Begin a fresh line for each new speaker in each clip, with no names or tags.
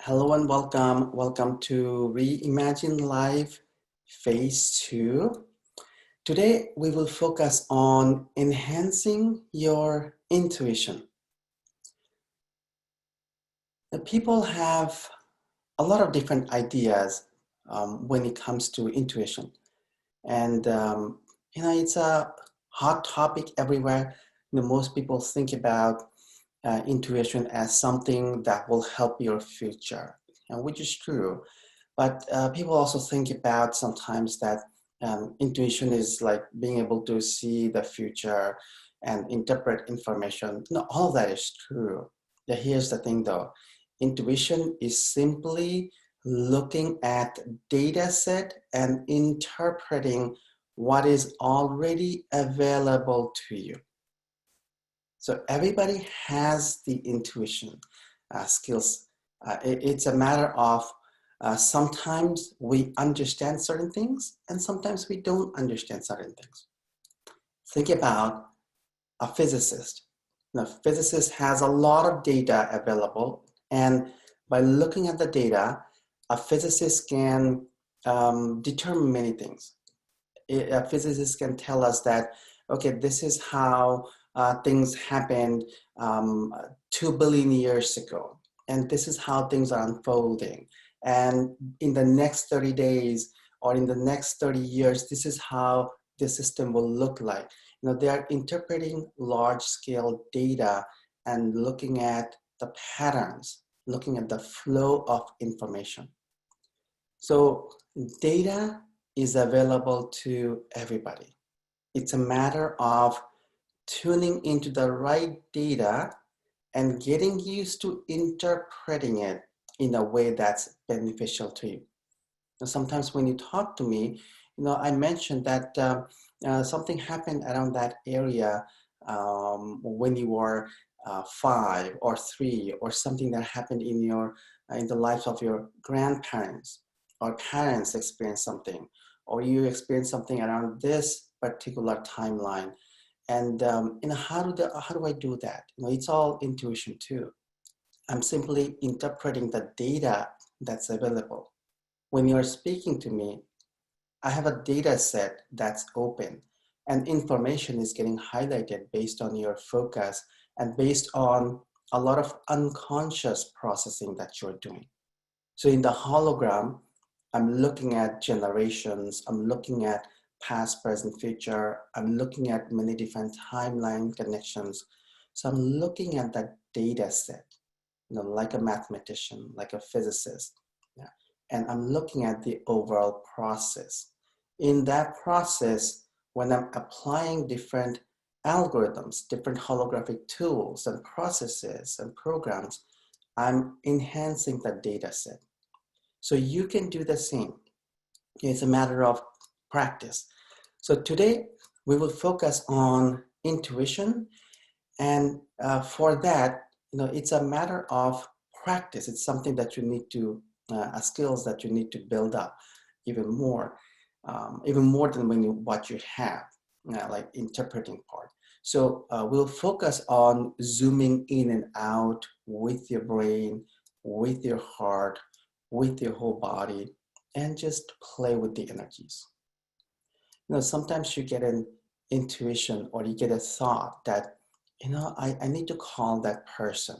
Hello and welcome. Welcome to Reimagine Life Phase 2. Today we will focus on enhancing your intuition. People have a lot of different ideas when it comes to intuition. And, it's a hot topic everywhere. Most people think about intuition as something that will help your future, which is true. But people also think about sometimes that intuition is like being able to see the future and interpret information. No, all of that is true. Yeah, here's the thing though. Intuition is simply looking at data set and interpreting what is already available to you. So everybody has the intuition skills. It's a matter of sometimes we understand certain things and sometimes we don't understand certain things. Think about a physicist. A physicist has a lot of data available, and by looking at the data, a physicist can determine many things. A physicist can tell us that, okay, this is how things happened 2 billion years ago, and this is how things are unfolding. And in the next 30 days or in the next 30 years, this is how the system will look like. They are interpreting large scale data and looking at the patterns, looking at the flow of information. So data is available to everybody. It's a matter of tuning into the right data and getting used to interpreting it in a way that's beneficial to you. Now, sometimes when you talk to me, I mentioned that something happened around that area when you were 5 or 3, or something that happened in the life of your grandparents, or parents experienced something, or you experienced something around this particular timeline. And how do I do that? It's all intuition too. I'm simply interpreting the data that's available. When you're speaking to me, I have a data set that's open, and information is getting highlighted based on your focus and based on a lot of unconscious processing that you're doing. So in the hologram, I'm looking at generations, I'm looking at past, present, future, I'm looking at many different timeline connections. So I'm looking at that data set, like a mathematician, like a physicist. Yeah. And I'm looking at the overall process. In that process, when I'm applying different algorithms, different holographic tools and processes and programs, I'm enhancing the data set. So you can do the same. It's a matter of practice. So today we will focus on intuition, and for that, it's a matter of practice. It's something that you need to, skills that you need to build up even more than what you have, like interpreting part. So we'll focus on zooming in and out with your brain, with your heart, with your whole body, and just play with the energies. Sometimes you get an intuition or you get a thought that, I need to call that person.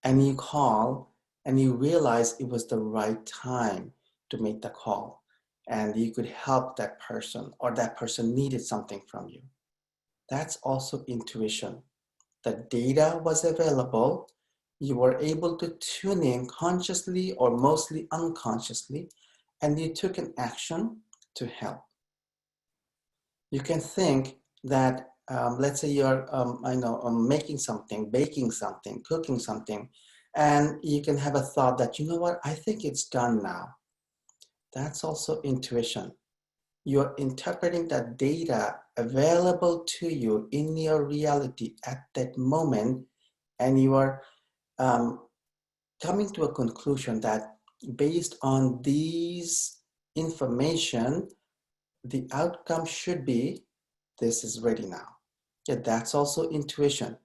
And you call and you realize it was the right time to make the call. And you could help that person, or that person needed something from you. That's also intuition. The data was available. You were able to tune in consciously or mostly unconsciously, and you took an action to help. You can think that, let's say you're, making something, baking something, cooking something, and you can have a thought that, what, I think it's done now. That's also intuition. You're interpreting the data available to you in your reality at that moment, and you are coming to a conclusion that based on these information, the outcome should be, this is ready now. Yeah, that's also intuition.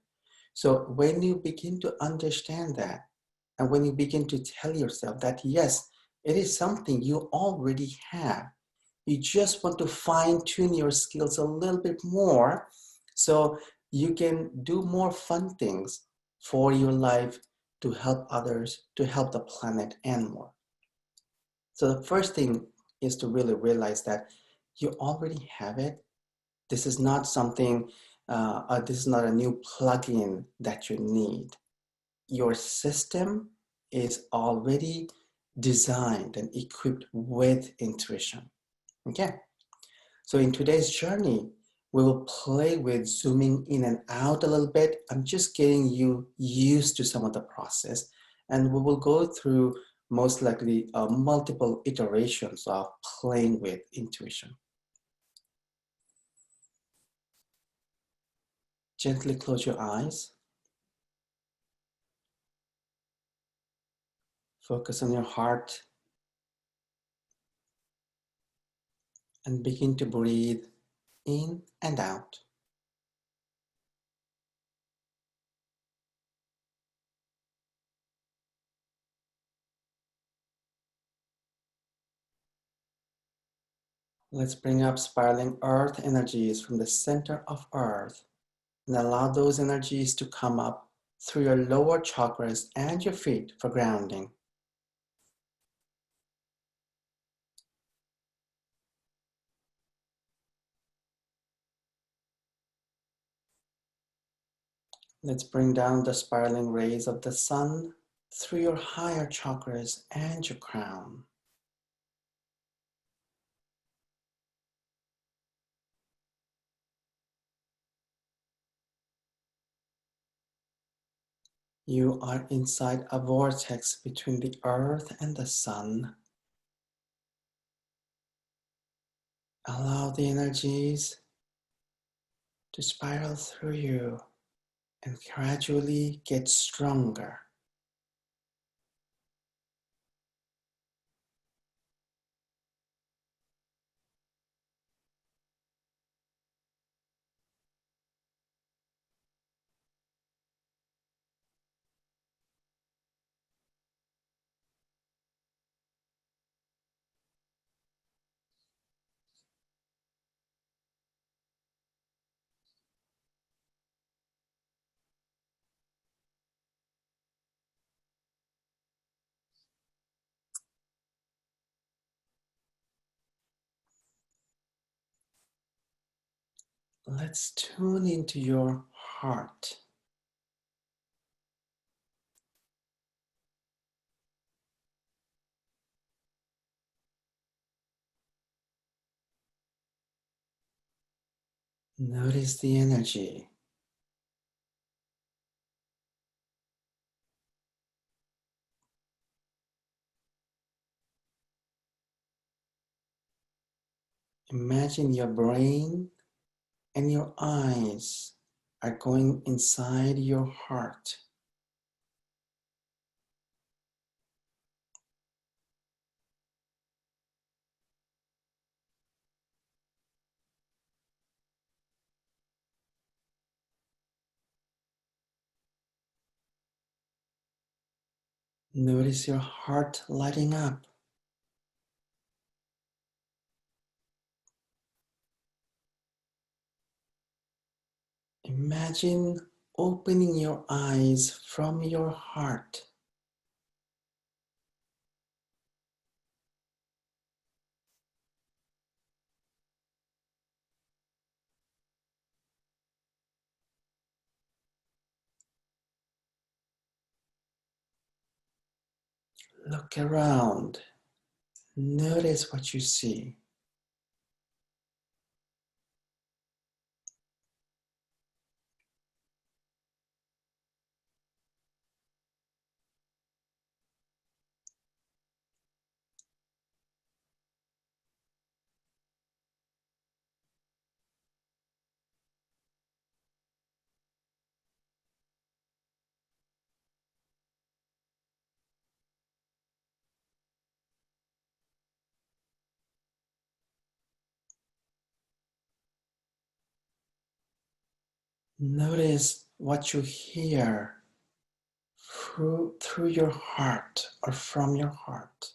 So when you begin to understand that, And when you begin to tell yourself that, yes, it is something you already have, you just want to fine tune your skills a little bit more so you can do more fun things for your life to help others, to help the planet, and more. So the first thing is to really realize that you already have it. This is not something, this is not a new plugin that you need. Your system is already designed and equipped with intuition. Okay, so in today's journey, we will play with zooming in and out a little bit. I'm just getting you used to some of the process, and we will go through most likely multiple iterations of playing with intuition. Gently close your eyes. Focus on your heart and begin to breathe in and out. Let's bring up spiraling earth energies from the center of earth and allow those energies to come up through your lower chakras and your feet for grounding. Let's bring down the spiraling rays of the sun through your higher chakras and your crown. You are inside a vortex between the earth and the sun. Allow the energies to spiral through you and gradually get stronger. Let's tune into your heart. Notice the energy. Imagine your brain and your eyes are going inside your heart. Notice your heart lighting up. Imagine opening your eyes from your heart. Look around. Notice what you see. Notice what you hear. through your heart or from your heart.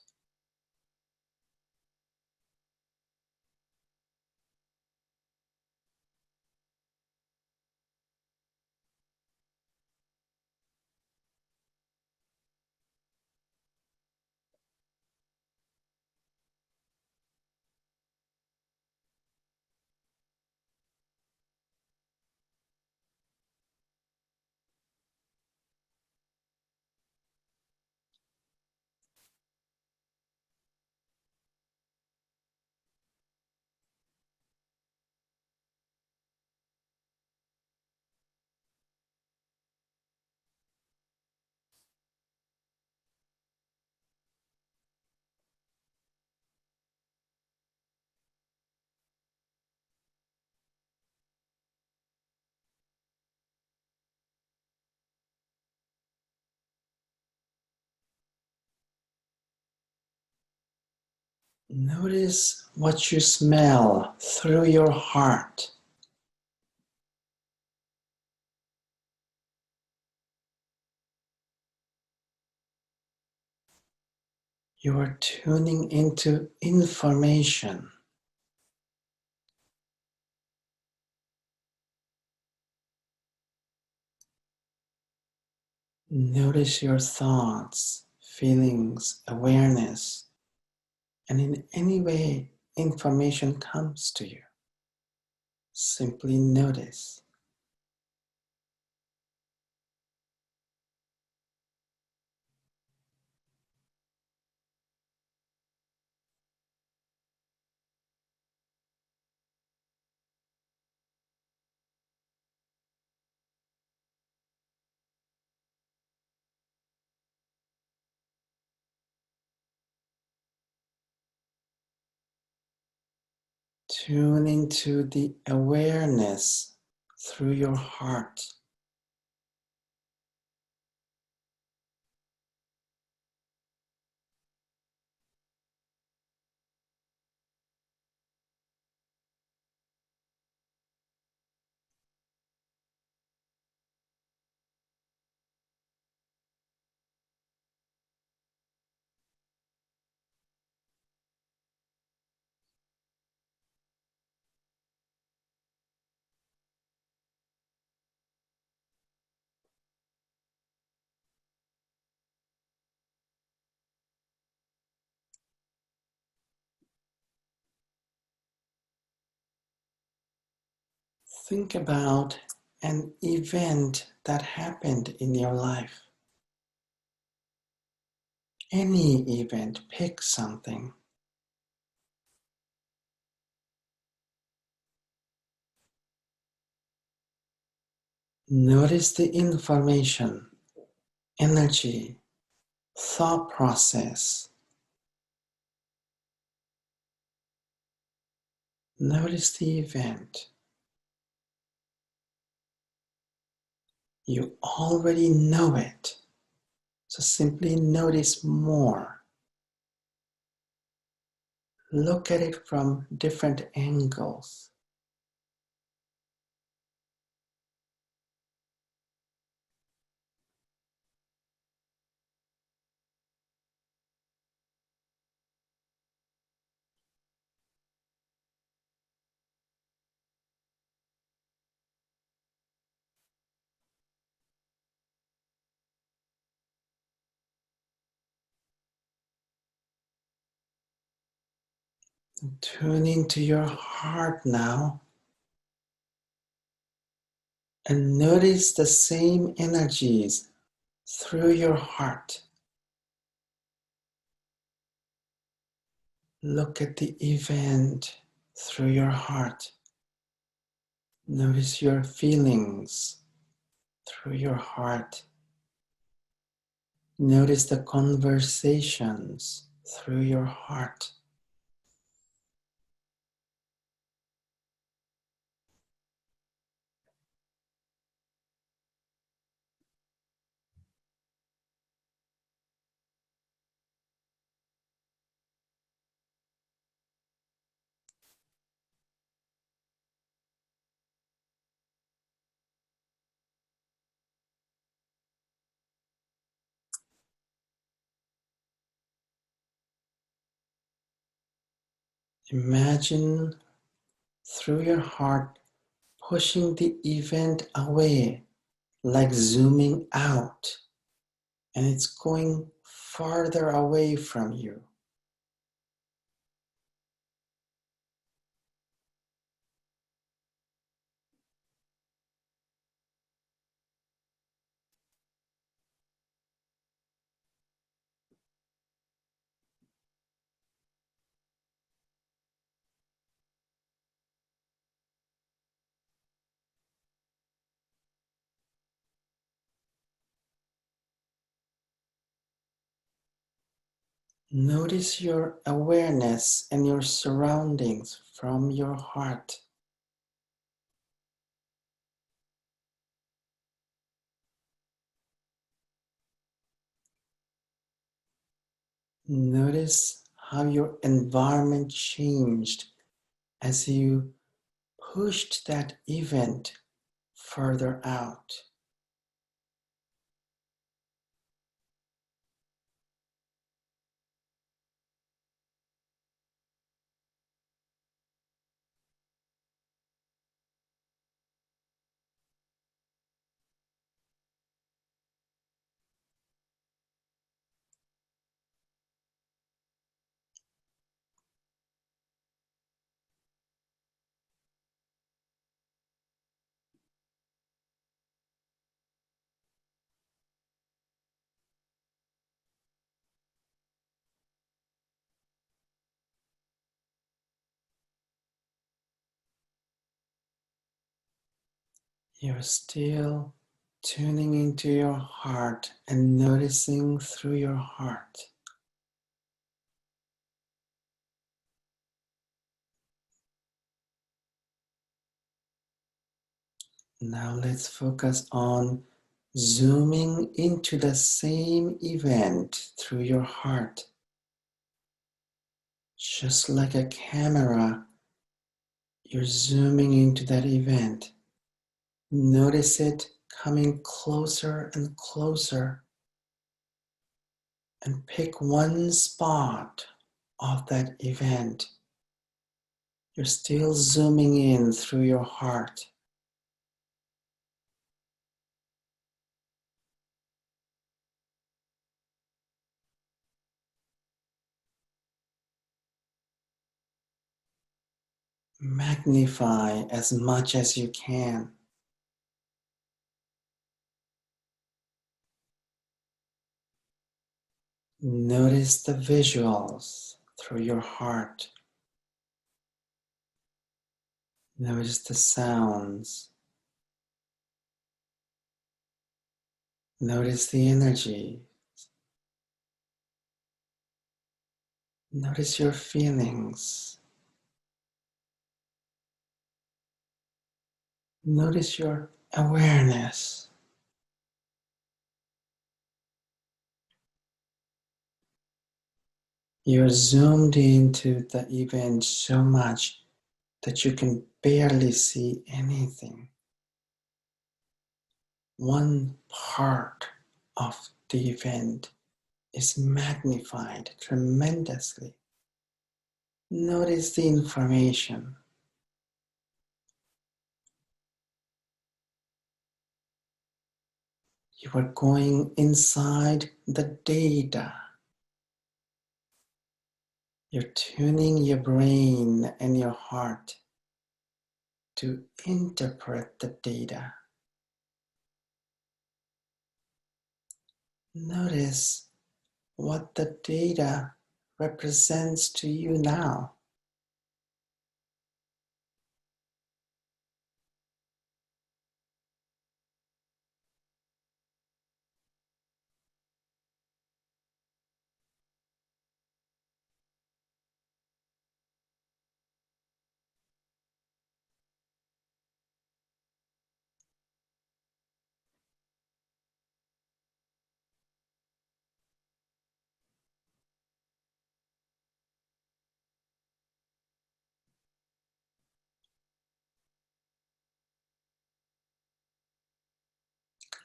Notice what you smell through your heart. You are tuning into information. Notice your thoughts, feelings, awareness, and in any way information comes to you. Simply notice. Tune into the awareness through your heart. Think about an event that happened in your life. Any event, pick something. Notice the information, energy, thought process. Notice the event. You already know it, so simply notice more. Look at it from different angles. Tune into your heart now and notice the same energies through your heart. Look at the event through your heart. Notice your feelings through your heart. Notice the conversations through your heart. Imagine through your heart pushing the event away, like zooming out, and it's going farther away from you. Notice your awareness and your surroundings from your heart. Notice how your environment changed as you pushed that event further out. You're still tuning into your heart and noticing through your heart. Now let's focus on zooming into the same event through your heart. Just like a camera, you're zooming into that event. Notice it coming closer and closer, and pick one spot of that event. You're still zooming in through your heart. Magnify as much as you can. Notice the visuals through your heart. Notice the sounds. Notice the energy. Notice your feelings. Notice your awareness. You're zoomed into the event so much that you can barely see anything. One part of the event is magnified tremendously. Notice the information. You are going inside the data. You're tuning your brain and your heart to interpret the data. Notice what the data represents to you now.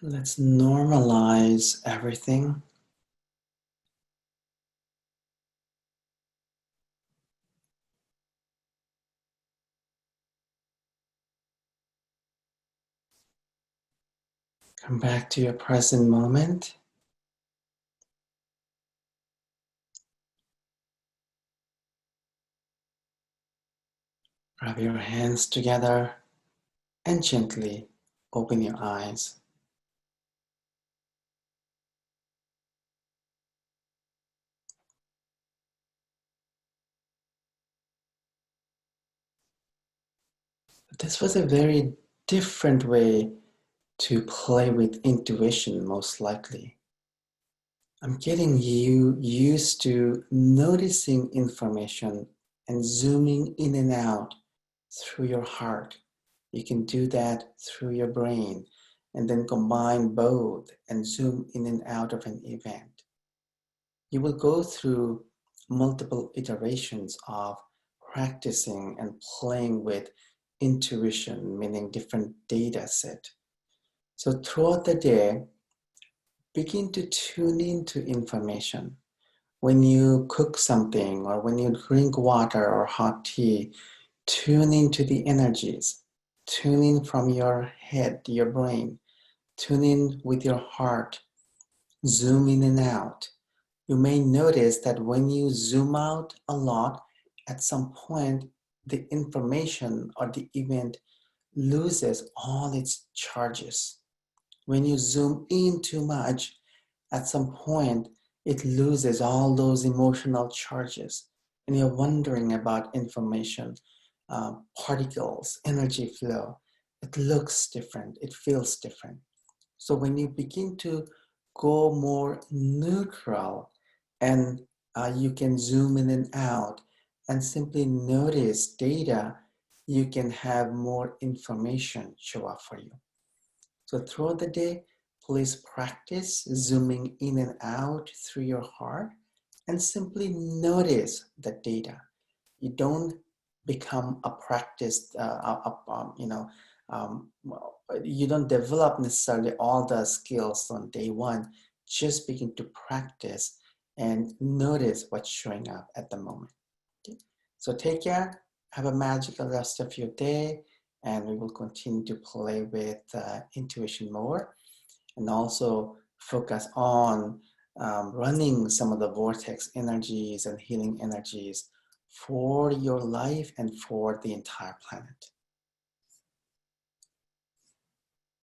Let's normalize everything. Come back to your present moment. Rub your hands together and gently open your eyes. This was a very different way to play with intuition, most likely. I'm getting you used to noticing information and zooming in and out through your heart. You can do that through your brain and then combine both and zoom in and out of an event. You will go through multiple iterations of practicing and playing with intuition, meaning different data set. So throughout the day, begin to tune into information. When you cook something or when you drink water or hot tea, tune into the energies. Tune in from your head, your brain. Tune in with your heart. Zoom in and out. You may notice that when you zoom out a lot, at some point, the information or the event loses all its charges. When you zoom in too much, at some point, it loses all those emotional charges. And you're wondering about information, particles, energy flow. It looks different, it feels different. So when you begin to go more neutral and you can zoom in and out and simply notice data, you can have more information show up for you. So throughout the day, please practice zooming in and out through your heart and simply notice the data. You don't become a practiced, you don't develop necessarily all the skills on day one. Just begin to practice and notice what's showing up at the moment. Okay? So take care. Have a magical rest of your day, and we will continue to play with intuition more and also focus on running some of the vortex energies and healing energies for your life and for the entire planet.